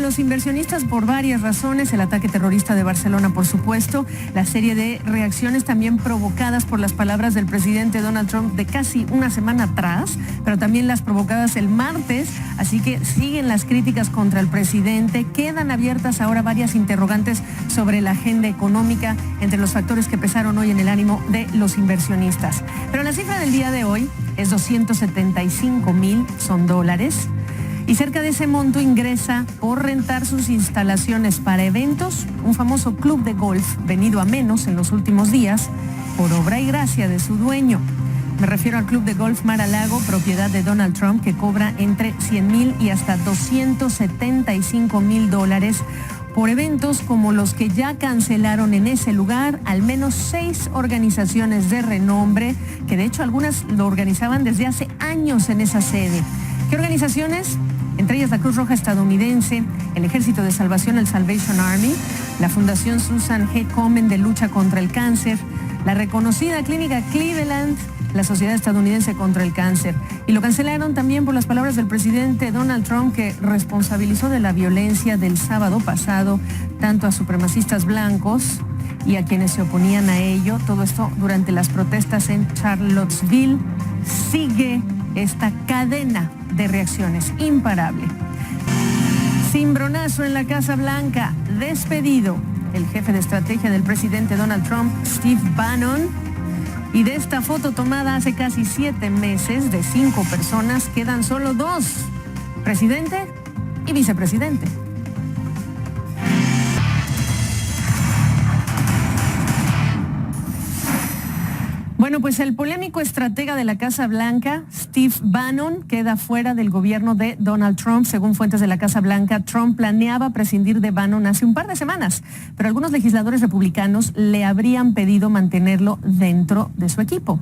en los inversionistas por varias razones, el ataque terrorista de Barcelona, por supuesto, la serie de reacciones también provocadas por las palabras del presidente Donald Trump de casi una semana atrás, pero también las provocadas el martes, así que siguen las críticas contra el presidente, quedan abiertas ahora varias interrogantes sobre la agenda económica entre los factores que pesaron hoy en el ánimo de los inversionistas. Pero la cifra del día de hoy es 275,000, son dólares. Y cerca de ese monto ingresa por rentar sus instalaciones para eventos, un famoso club de golf venido a menos en los últimos días por obra y gracia de su dueño. Me refiero al club de golf Mar-a-Lago, propiedad de Donald Trump, que cobra entre 100,000 y hasta 275,000 dólares por eventos como los que ya cancelaron en ese lugar al menos 6 organizaciones de renombre, que de hecho algunas lo organizaban desde hace años en esa sede. ¿Qué organizaciones? Entre ellas la Cruz Roja estadounidense, el Ejército de Salvación, el Salvation Army, la Fundación Susan G. Komen de lucha contra el cáncer, la reconocida Clínica Cleveland, la Sociedad Estadounidense contra el Cáncer. Y lo cancelaron también por las palabras del presidente Donald Trump, que responsabilizó de la violencia del sábado pasado tanto a supremacistas blancos y a quienes se oponían a ello. Todo esto durante las protestas en Charlottesville. Sigue esta cadena de reacciones imparable. Cimbronazo en la Casa Blanca, despedido el jefe de estrategia del presidente Donald Trump, Steve Bannon. Y de esta foto tomada hace casi 7 meses de 5 personas, quedan solo 2, presidente y vicepresidente. Bueno, pues el polémico estratega de la Casa Blanca, Steve Bannon, queda fuera del gobierno de Donald Trump. Según fuentes de la Casa Blanca, Trump planeaba prescindir de Bannon hace un par de semanas, pero algunos legisladores republicanos le habrían pedido mantenerlo dentro de su equipo.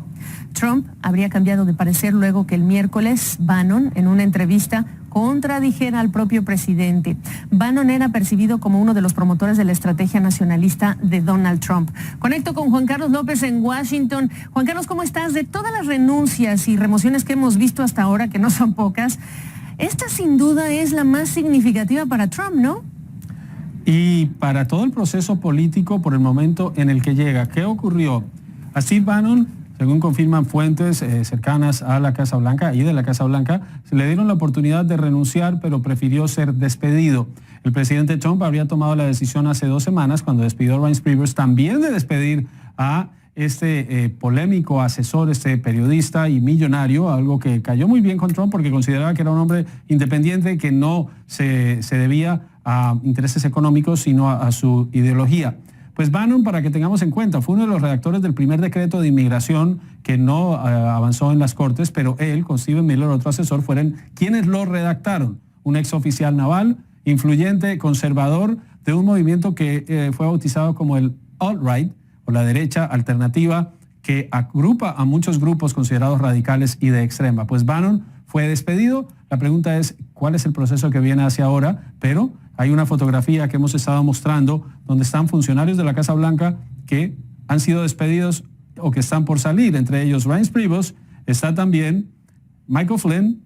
Trump habría cambiado de parecer luego que el miércoles Bannon, en una entrevista, contradijera al propio presidente. Bannon era percibido como uno de los promotores de la estrategia nacionalista de Donald Trump. Conecto con Juan Carlos López en Washington. Juan Carlos, ¿cómo estás? De todas las renuncias y remociones que hemos visto hasta ahora, que no son pocas, esta sin duda es la más significativa para Trump, ¿no? Y para todo el proceso político por el momento en el que llega. ¿Qué ocurrió? A Steve Bannon, según confirman fuentes cercanas a la Casa Blanca y de la Casa Blanca, se le dieron la oportunidad de renunciar, pero prefirió ser despedido. El presidente Trump habría tomado la decisión hace 2 semanas, cuando despidió a Reince Priebus, también de despedir a este polémico asesor, este periodista y millonario, algo que cayó muy bien con Trump porque consideraba que era un hombre independiente que no se debía a intereses económicos, sino a su ideología. Pues Bannon, para que tengamos en cuenta, fue uno de los redactores del primer decreto de inmigración que no avanzó en las Cortes, pero él, con Stephen Miller, otro asesor, fueron quienes lo redactaron. Un exoficial naval, influyente, conservador, de un movimiento que fue bautizado como el alt-right, o la derecha alternativa, que agrupa a muchos grupos considerados radicales y de extrema. Pues Bannon fue despedido. La pregunta es, ¿cuál es el proceso que viene hacia ahora? Pero hay una fotografía que hemos estado mostrando donde están funcionarios de la Casa Blanca que han sido despedidos o que están por salir. Entre ellos Reince Priebus, está también Michael Flynn,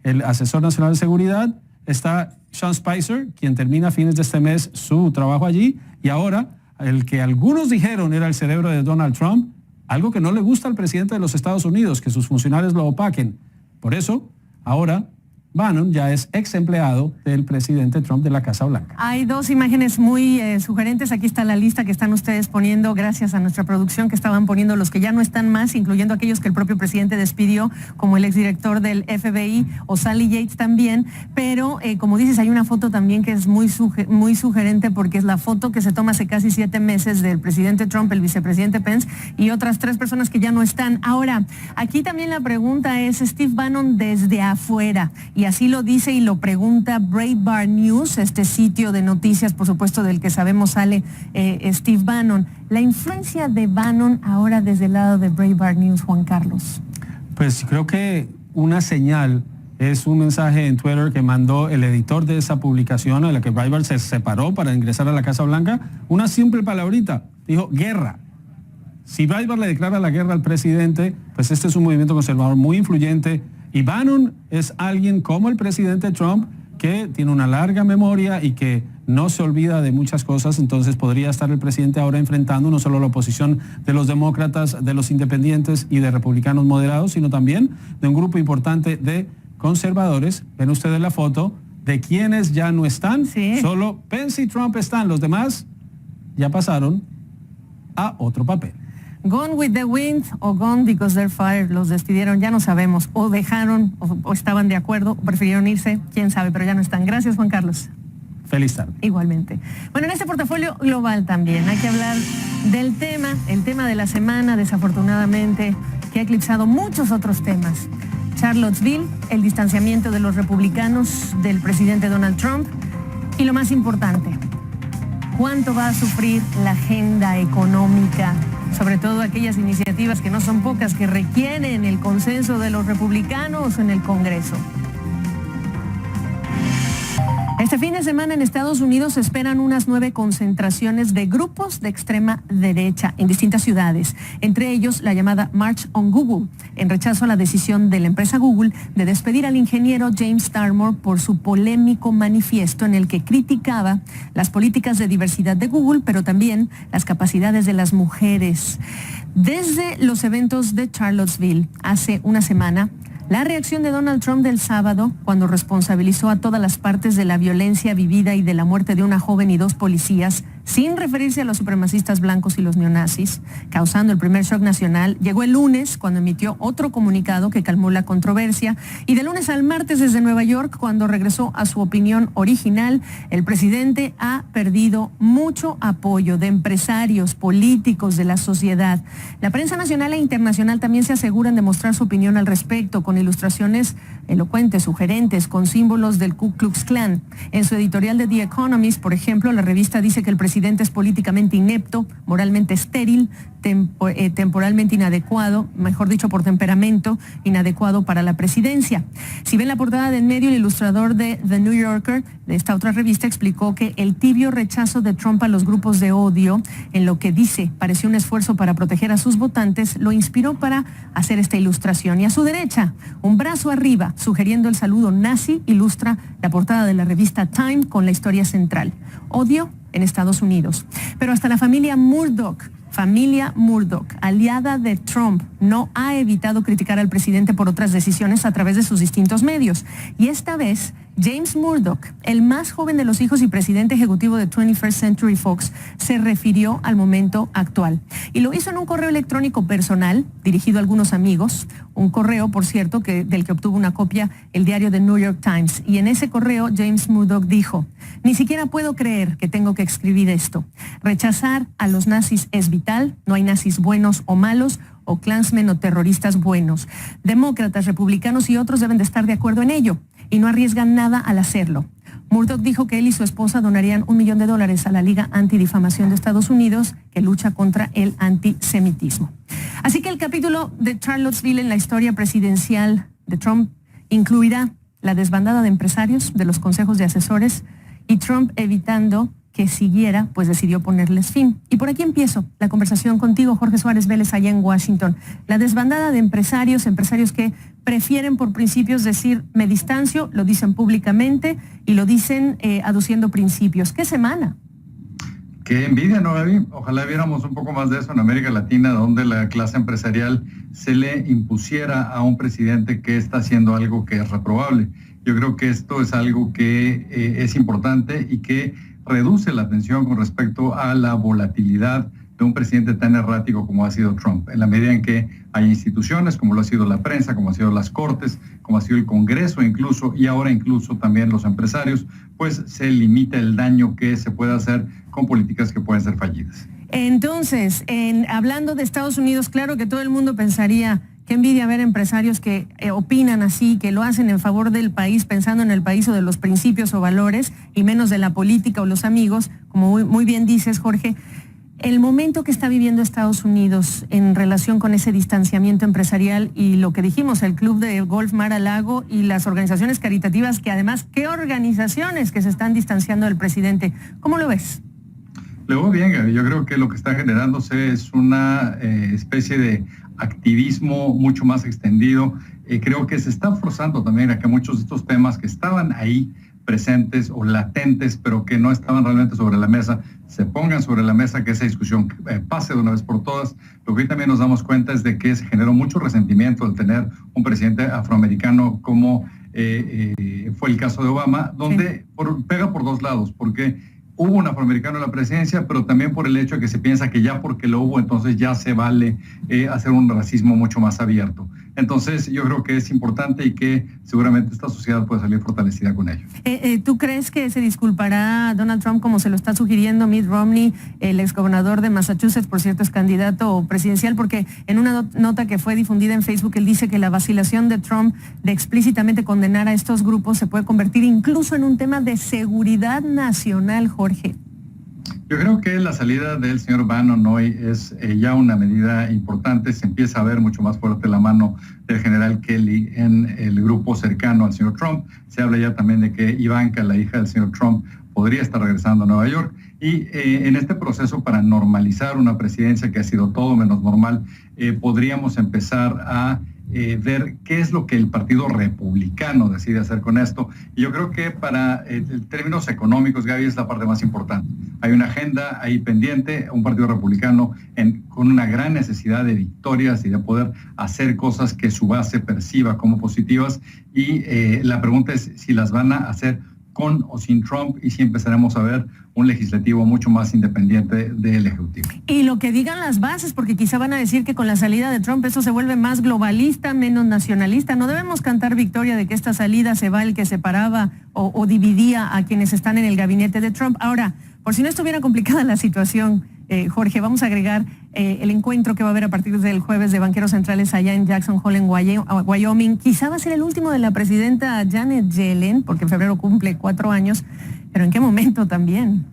el asesor nacional de seguridad, está Sean Spicer, quien termina a fines de este mes su trabajo allí, y ahora el que algunos dijeron era el cerebro de Donald Trump, algo que no le gusta al presidente de los Estados Unidos, que sus funcionarios lo opaquen. Por eso, ahora Bannon ya es ex empleado del presidente Trump de la Casa Blanca. Hay 2 imágenes muy sugerentes. Aquí está la lista que están ustedes poniendo, gracias a nuestra producción, que estaban poniendo los que ya no están más, incluyendo aquellos que el propio presidente despidió, como el exdirector del FBI o Sally Yates también. Pero, como dices, hay una foto también que es muy sugerente, porque es la foto que se toma hace casi 7 meses del presidente Trump, el vicepresidente Pence y otras 3 personas que ya no están. Ahora, aquí también la pregunta es Steve Bannon desde afuera. Y así lo dice y lo pregunta Breitbart News, este sitio de noticias, por supuesto, del que sabemos sale Steve Bannon. La influencia de Bannon ahora desde el lado de Breitbart News, Juan Carlos. Pues creo que una señal es un mensaje en Twitter que mandó el editor de esa publicación, a la que Breitbart se separó para ingresar a la Casa Blanca. Una simple palabrita, dijo guerra. Si Breitbart le declara la guerra al presidente, pues este es un movimiento conservador muy influyente. Y Bannon es alguien como el presidente Trump que tiene una larga memoria y que no se olvida de muchas cosas. Entonces podría estar el presidente ahora enfrentando no solo la oposición de los demócratas, de los independientes y de republicanos moderados, sino también de un grupo importante de conservadores. Ven ustedes la foto de quienes ya no están. Sí. Solo Pence y Trump están. Los demás ya pasaron a otro papel. Gone with the wind o gone because they're fired. Los despidieron, ya no sabemos. O dejaron, o estaban de acuerdo, o prefirieron irse, quién sabe, pero ya no están. Gracias, Juan Carlos. Feliz tarde. Igualmente. Bueno, en este portafolio global también hay que hablar del el tema de la semana, desafortunadamente, que ha eclipsado muchos otros temas. Charlottesville, el distanciamiento de los republicanos del presidente Donald Trump y lo más importante, ¿cuánto va a sufrir la agenda económica? Sobre todo aquellas iniciativas que no son pocas, que requieren el consenso de los republicanos en el Congreso. Este fin de semana en Estados Unidos se esperan unas 9 concentraciones de grupos de extrema derecha en distintas ciudades, entre ellos la llamada March on Google, en rechazo a la decisión de la empresa Google de despedir al ingeniero James Damore por su polémico manifiesto en el que criticaba las políticas de diversidad de Google, pero también las capacidades de las mujeres. Desde los eventos de Charlottesville hace una semana, la reacción de Donald Trump del sábado, cuando responsabilizó a todas las partes de la violencia vivida y de la muerte de una joven y 2 policías, sin referirse a los supremacistas blancos y los neonazis, causando el primer shock nacional, llegó el lunes, cuando emitió otro comunicado que calmó la controversia, y de lunes al martes desde Nueva York, cuando regresó a su opinión original, el presidente ha perdido mucho apoyo de empresarios, políticos, de la sociedad. La prensa nacional e internacional también se aseguran de mostrar su opinión al respecto, con ilustraciones elocuentes, sugerentes, con símbolos del Ku Klux Klan. En su editorial de The Economist, por ejemplo, la revista dice que el presidente es políticamente inepto, moralmente estéril, temporalmente inadecuado, mejor dicho, por temperamento, inadecuado para la presidencia. Si ven la portada de en medio, el ilustrador de The New Yorker, de esta otra revista, explicó que el tibio rechazo de Trump a los grupos de odio, en lo que dice pareció un esfuerzo para proteger a sus votantes, lo inspiró para hacer esta ilustración. Y a su derecha, un brazo arriba, sugiriendo el saludo nazi, ilustra la portada de la revista Time con la historia central: odio en Estados Unidos. Pero hasta la familia Murdoch, aliada de Trump, no ha evitado criticar al presidente por otras decisiones a través de sus distintos medios. Y esta vez, James Murdoch, el más joven de los hijos y presidente ejecutivo de 21st Century Fox, se refirió al momento actual. Y lo hizo en un correo electrónico personal, dirigido a algunos amigos, un correo, por cierto, del que obtuvo una copia el diario The New York Times. Y en ese correo, James Murdoch dijo: ni siquiera puedo creer que tengo que escribir esto. Rechazar a los nazis es vital, no hay nazis buenos o malos, o klansmen o terroristas buenos. Demócratas, republicanos y otros deben de estar de acuerdo en ello y no arriesgan nada al hacerlo. Murdoch dijo que él y su esposa donarían $1 millón a la Liga Antidifamación de Estados Unidos, que lucha contra el antisemitismo. Así que el capítulo de Charlottesville en la historia presidencial de Trump incluirá la desbandada de empresarios de los consejos de asesores y Trump, evitando que siguiera, pues decidió ponerles fin. Y por aquí empiezo la conversación contigo, Jorge Suárez Vélez, allá en Washington. La desbandada de empresarios que prefieren por principios decir me distancio, lo dicen públicamente y lo dicen aduciendo principios. ¿Qué semana? Qué envidia, ¿no, Gaby? Ojalá viéramos un poco más de eso en América Latina, donde la clase empresarial se le impusiera a un presidente que está haciendo algo que es reprobable. Yo creo que esto es algo que es importante y que reduce la tensión con respecto a la volatilidad de un presidente tan errático como ha sido Trump, en la medida en que hay instituciones como lo ha sido la prensa, como ha sido las cortes, como ha sido el Congreso incluso, y ahora incluso también los empresarios, pues se limita el daño que se puede hacer con políticas que pueden ser fallidas. Entonces, hablando de Estados Unidos, claro que todo el mundo pensaría: qué envidia ver empresarios que opinan así, que lo hacen en favor del país, pensando en el país o de los principios o valores, y menos de la política o los amigos, como muy bien dices, Jorge. El momento que está viviendo Estados Unidos en relación con ese distanciamiento empresarial y lo que dijimos, el Club de Golf Mar-a-Lago y las organizaciones caritativas, que además, ¿qué organizaciones que se están distanciando del presidente? ¿Cómo lo ves? Lo veo bien, Gaby. Yo creo que lo que está generándose es una especie de activismo mucho más extendido. Creo que se está forzando también a que muchos de estos temas que estaban ahí, presentes o latentes, pero que no estaban realmente sobre la mesa, se pongan sobre la mesa, que esa discusión pase de una vez por todas. Lo que hoy también nos damos cuenta es de que se generó mucho resentimiento al tener un presidente afroamericano como fue el caso de Obama, donde pega por dos lados, porque hubo un afroamericano en la presidencia, pero también por el hecho de que se piensa que ya porque lo hubo, entonces ya se vale hacer un racismo mucho más abierto. Entonces yo creo que es importante y que seguramente esta sociedad puede salir fortalecida con ello. ¿Tú crees que se disculpará Donald Trump como se lo está sugiriendo Mitt Romney, el exgobernador de Massachusetts, por cierto es candidato presidencial? Porque en una nota que fue difundida en Facebook, él dice que la vacilación de Trump de explícitamente condenar a estos grupos se puede convertir incluso en un tema de seguridad nacional, Jorge. Yo creo que la salida del señor Bannon hoy es ya una medida importante. Se empieza a ver mucho más fuerte la mano del general Kelly en el grupo cercano al señor Trump. Se habla ya también de que Ivanka, la hija del señor Trump, podría estar regresando a Nueva York. Y en este proceso para normalizar una presidencia que ha sido todo menos normal, podríamos empezar a ver qué es lo que el Partido Republicano decide hacer con esto. Y yo creo que para términos económicos, Gaby, es la parte más importante. Hay una agenda ahí pendiente, un Partido Republicano con una gran necesidad de victorias y de poder hacer cosas que su base perciba como positivas. Y la pregunta es si las van a hacer con o sin Trump, y si empezaremos a ver un legislativo mucho más independiente del Ejecutivo. Y lo que digan las bases, porque quizá van a decir que con la salida de Trump eso se vuelve más globalista, menos nacionalista. No debemos cantar victoria de que esta salida se va el que separaba o dividía a quienes están en el gabinete de Trump. Ahora, por si no estuviera complicada la situación, Jorge, vamos a agregar el encuentro que va a haber a partir del jueves de banqueros centrales allá en Jackson Hole, en Wyoming. Quizá va a ser el último de la presidenta Janet Yellen, porque en febrero cumple 4 años, pero ¿en qué momento también?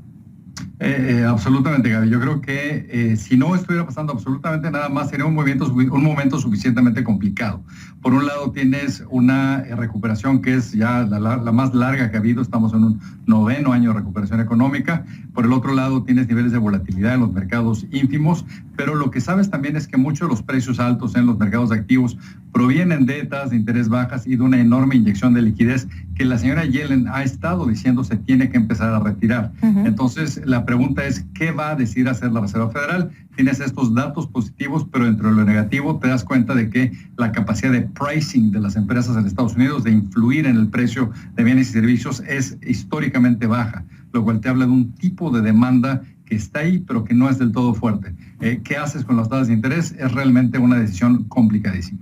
Absolutamente, Gaby. Yo creo que si no estuviera pasando absolutamente nada más, sería un momento suficientemente complicado. Por un lado tienes una recuperación que es ya la más larga que ha habido, estamos en un 9º año de recuperación económica. Por el otro lado tienes niveles de volatilidad en los mercados ínfimos, pero lo que sabes también es que muchos de los precios altos en los mercados de activos provienen de tasas de interés bajas y de una enorme inyección de liquidez que la señora Yellen ha estado diciendo se tiene que empezar a retirar. Entonces, la pregunta es, ¿qué va a decidir hacer la Reserva Federal? Tienes estos datos positivos, pero entre lo negativo te das cuenta de que la capacidad de pricing de las empresas en Estados Unidos, de influir en el precio de bienes y servicios, es históricamente baja, lo cual te habla de un tipo de demanda que está ahí, pero que no es del todo fuerte. ¿Qué haces con las tasas de interés? Es realmente una decisión complicadísima.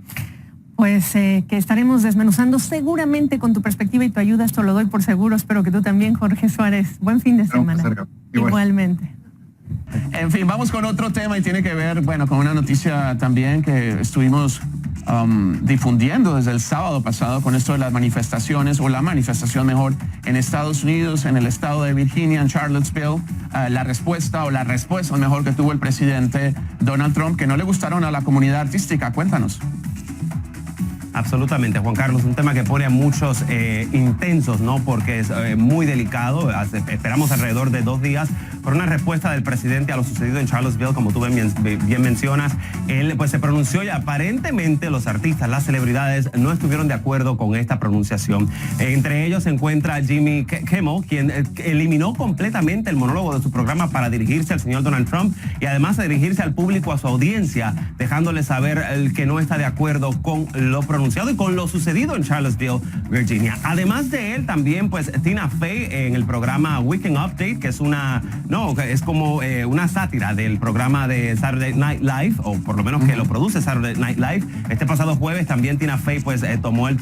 Pues que estaremos desmenuzando seguramente con tu perspectiva y tu ayuda, esto lo doy por seguro. Espero que tú también, Jorge Suárez. Buen fin de semana. Igualmente. En fin, vamos con otro tema y tiene que ver, bueno, con una noticia también que estuvimos difundiendo desde el sábado pasado con esto de las manifestaciones, o la manifestación mejor, en Estados Unidos, en el estado de Virginia, en Charlottesville, la respuesta mejor que tuvo el presidente Donald Trump, que no le gustaron a la comunidad artística. Cuéntanos. Absolutamente, Juan Carlos, un tema que pone a muchos intensos, ¿no? Porque es muy delicado. Esperamos alrededor de 2 días por una respuesta del presidente a lo sucedido en Charlottesville, como tú bien mencionas. Él pues se pronunció y aparentemente los artistas, las celebridades, no estuvieron de acuerdo con esta pronunciación. Entre ellos se encuentra Jimmy Kimmel, quien eliminó completamente el monólogo de su programa para dirigirse al señor Donald Trump y además de dirigirse al público, a su audiencia, dejándole saber que no está de acuerdo con lo pronunciado y con lo sucedido en Charlottesville, Virginia. Además de él, también pues Tina Fey en el programa Weekend Update, que es es como una sátira del programa de Saturday Night Live, o por lo menos que lo produce Saturday Night Live. Este pasado jueves también Tina Fey pues se tomó el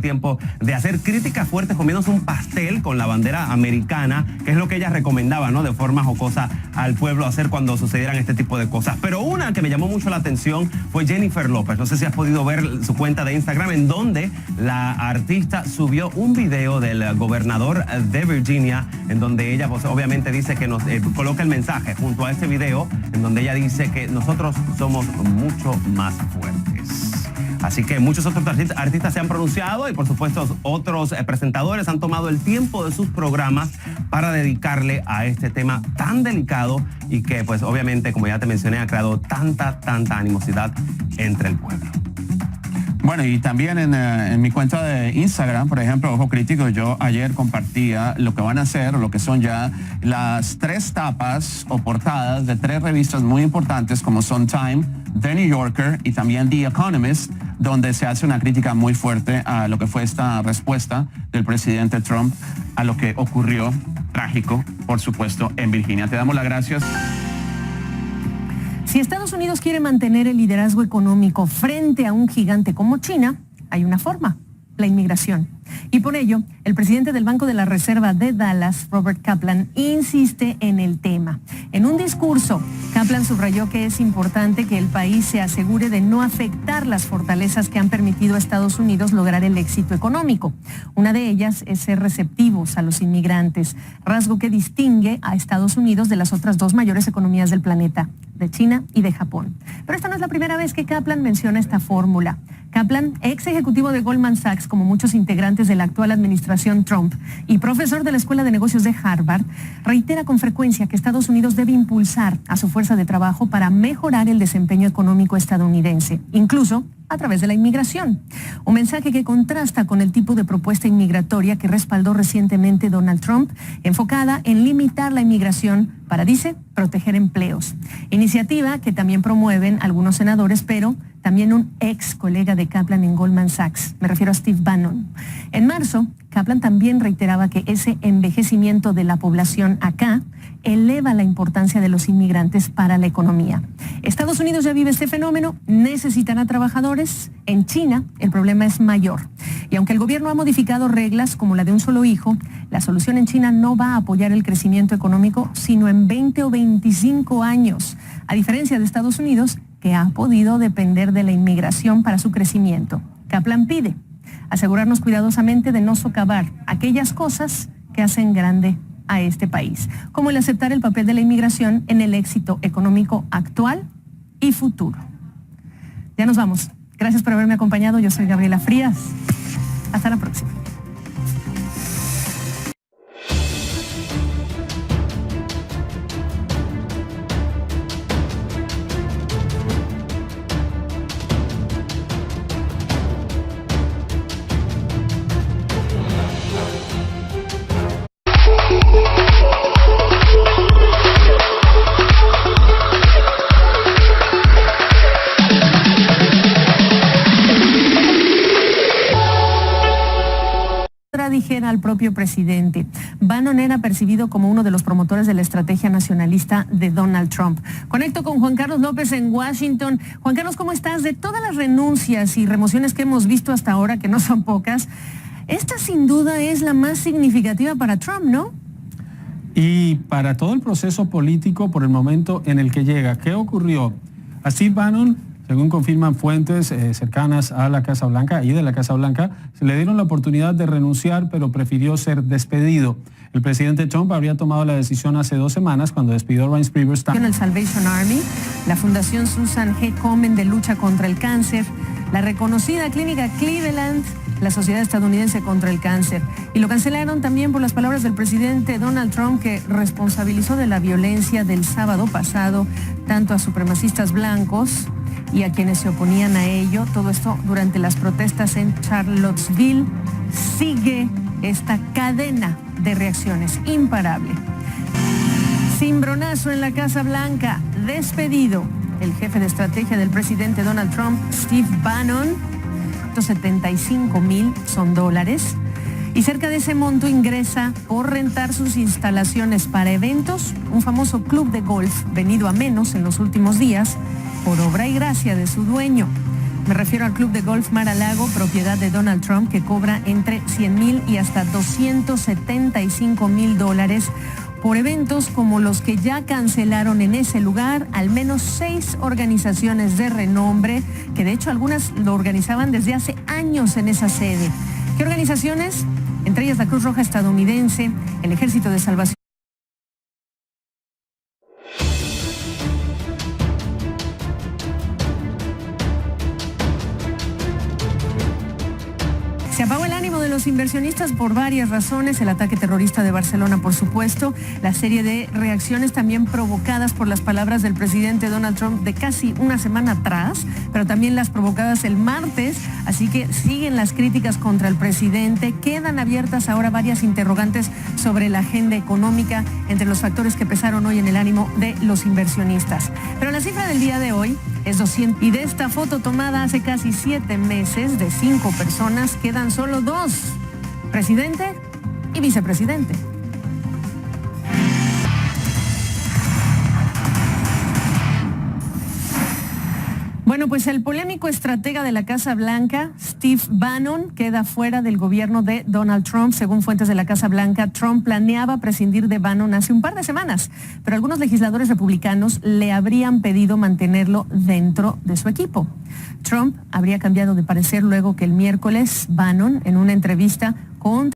tiempo de hacer críticas fuertes comiéndose un pastel con la bandera americana, que es lo que ella recomendaba, ¿no? De forma jocosa al pueblo hacer cuando sucedieran este tipo de cosas. Pero una que me llamó mucho la atención fue Jennifer López. No sé si has podido ver su cuenta de Instagram, en donde la artista subió un video del gobernador de Virginia, en donde ella pues, obviamente dice que nos coloca el mensaje junto a este video, en donde ella dice que nosotros somos mucho más fuertes. Así que muchos otros artistas se han pronunciado y por supuesto otros presentadores han tomado el tiempo de sus programas para dedicarle a este tema tan delicado y que pues obviamente, como ya te mencioné, ha creado tanta animosidad entre el pueblo. Bueno, y también en mi cuenta de Instagram, por ejemplo, Ojo Crítico, yo ayer compartía lo que van a hacer, lo que son ya las 3 tapas o portadas de 3 revistas muy importantes como son Time, The New Yorker y también The Economist, donde se hace una crítica muy fuerte a lo que fue esta respuesta del presidente Trump a lo que ocurrió, trágico, por supuesto, en Virginia. Te damos las gracias. Si Estados Unidos quiere mantener el liderazgo económico frente a un gigante como China, hay una forma: la inmigración. Y por ello, el presidente del Banco de la Reserva de Dallas, Robert Kaplan, insiste en el tema. En un discurso, Kaplan subrayó que es importante que el país se asegure de no afectar las fortalezas que han permitido a Estados Unidos lograr el éxito económico. Una de ellas es ser receptivos a los inmigrantes, rasgo que distingue a Estados Unidos de las otras 2 mayores economías del planeta, de China y de Japón. Pero esta no es la primera vez que Kaplan menciona esta fórmula. Kaplan, ex ejecutivo de Goldman Sachs, como muchos integrantes de la actual administración Trump, y profesor de la Escuela de Negocios de Harvard, reitera con frecuencia que Estados Unidos debe impulsar a su fuerza de trabajo para mejorar el desempeño económico estadounidense, incluso a través de la inmigración. Un mensaje que contrasta con el tipo de propuesta inmigratoria que respaldó recientemente Donald Trump, enfocada en limitar la inmigración para, dice, proteger empleos. Iniciativa que también promueven algunos senadores, pero también un ex colega de Kaplan en Goldman Sachs. Me refiero a Steve Bannon. En marzo, Kaplan también reiteraba que ese envejecimiento de la población acá eleva la importancia de los inmigrantes para la economía. Estados Unidos ya vive este fenómeno, necesitará trabajadores. En China, el problema es mayor. Y aunque el gobierno ha modificado reglas como la de un solo hijo, la solución en China no va a apoyar el crecimiento económico sino en 20 o 25 años, a diferencia de Estados Unidos, que ha podido depender de la inmigración para su crecimiento. Kaplan pide asegurarnos cuidadosamente de no socavar aquellas cosas que hacen grande a este país, como el aceptar el papel de la inmigración en el éxito económico actual y futuro. Ya nos vamos. Gracias por haberme acompañado. Yo soy Gabriela Frías. Hasta la próxima. Dijera al propio presidente. Bannon era percibido como uno de los promotores de la estrategia nacionalista de Donald Trump. Conecto con Juan Carlos López en Washington. Juan Carlos, ¿cómo estás? De todas las renuncias y remociones que hemos visto hasta ahora, que no son pocas, esta sin duda es la más significativa para Trump, ¿no? Y para todo el proceso político por el momento en el que llega. ¿Qué ocurrió? A Steve Bannon, según confirman fuentes cercanas a la Casa Blanca y de la Casa Blanca, se le dieron la oportunidad de renunciar, pero prefirió ser despedido. El presidente Trump habría tomado la decisión hace 2 semanas cuando despidió a Reince Priebus. El Salvation Army, la Fundación Susan G. Komen de lucha contra el cáncer, la reconocida clínica Cleveland, la Sociedad Estadounidense contra el Cáncer. Y lo cancelaron también por las palabras del presidente Donald Trump, que responsabilizó de la violencia del sábado pasado tanto a supremacistas blancos y a quienes se oponían a ello. Todo esto durante las protestas en Charlottesville. Sigue esta cadena de reacciones imparable. Cimbronazo en la Casa Blanca. Despedido el jefe de estrategia del presidente Donald Trump, Steve Bannon. 175,000 son dólares. Y cerca de ese monto ingresa por rentar sus instalaciones para eventos, un famoso club de golf venido a menos en los últimos días, por obra y gracia de su dueño. Me refiero al club de golf Mar-a-Lago, propiedad de Donald Trump, que cobra entre 100,000 y hasta 275,000 dólares por eventos como los que ya cancelaron en ese lugar al menos 6 organizaciones de renombre, que de hecho algunas lo organizaban desde hace años en esa sede. ¿Qué organizaciones? Entre ellas la Cruz Roja estadounidense, el Ejército de Salvación. Se Se apagó el ánimo de los inversionistas por varias razones, el ataque terrorista de Barcelona, por supuesto, la serie de reacciones también provocadas por las palabras del presidente Donald Trump de casi una semana atrás, pero también las provocadas el martes, así que siguen las críticas contra el presidente, quedan abiertas ahora varias interrogantes sobre la agenda económica entre los factores que pesaron hoy en el ánimo de los inversionistas. Pero la cifra del día de hoy es 200, y de esta foto tomada hace casi 7 meses de 5 personas quedan solo 2, presidente y vicepresidente. Bueno, pues el polémico estratega de la Casa Blanca, Steve Bannon, queda fuera del gobierno de Donald Trump. Según fuentes de la Casa Blanca, Trump planeaba prescindir de Bannon hace un par de semanas, pero algunos legisladores republicanos le habrían pedido mantenerlo dentro de su equipo. Trump habría cambiado de parecer luego que el miércoles Bannon, en una entrevista con